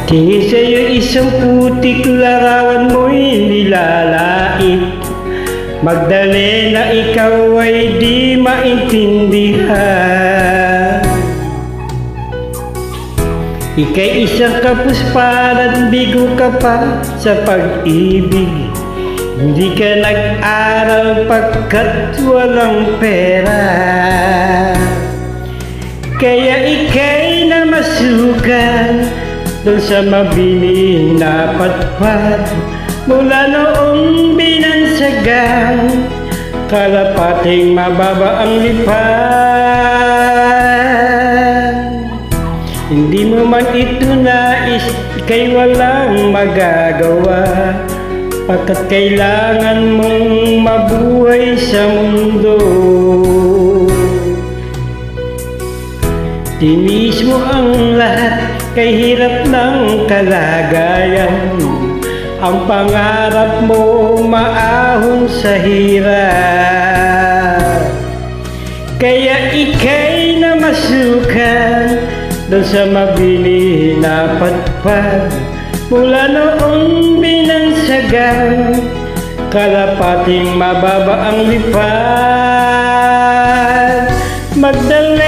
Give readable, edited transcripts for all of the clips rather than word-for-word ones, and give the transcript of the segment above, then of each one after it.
Tingin sa'yo isang putik, larawan mo'y nilalait. Magdalena, ikaw ay di maintindihan. Ika'y isang kapusparan, bigo ka pa sa pag-ibig. Hindi ka nag-aral pagkat walang pera. Kaya ika'y namasukan dun sa mabiling na patpat. Mula noong binansagan, kalapating mababa ang lipad. Hindi mo man ito nais, ika'y walang magagawa, pagkat kailangan mong mabuhay sa mundo. Tiniis mo ang lahat, kay hirap ng kalagayan. Ang pangarap mo maahon sa hirap. Kaya ika'y namasukan doon sa mabili na patpat. Mula noong binansagan, kalapating mababa ang lipad. Magdalena,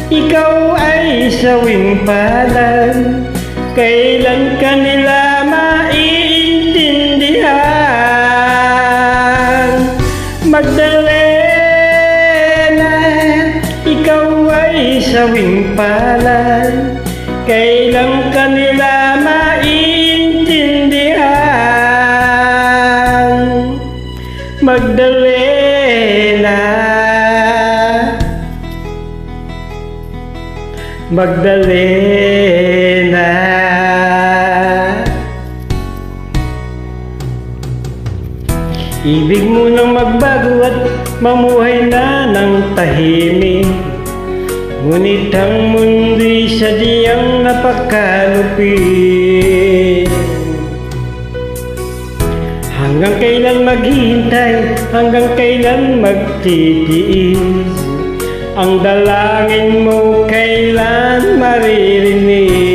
ikaw ay sawing palad. Kailan ka nila maiintindihan? Magdalena, ikaw ay sawing palad. Kailan ka nila maiintindihan? Magdalena, Magdalena. Ibig mo nang magbago at mamuhay na ng tahimik. Ngunit ang mundo'y sadyang napakalupit. Hanggang kailan maghihintay, hanggang kailan magtitiis? Ang dalangin mo kailan maririnig?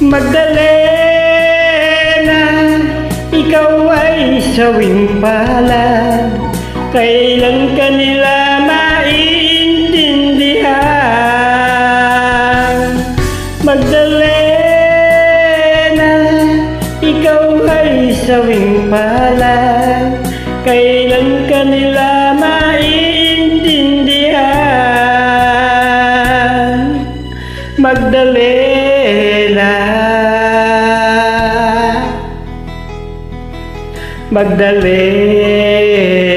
Magdalena, ikaw ay sawing palad. Kailan ka nila maiintindihan? Magdalena, ikaw ay sawing palad. Kailan ka nila maiintindihan? Magdalena, Magdalena.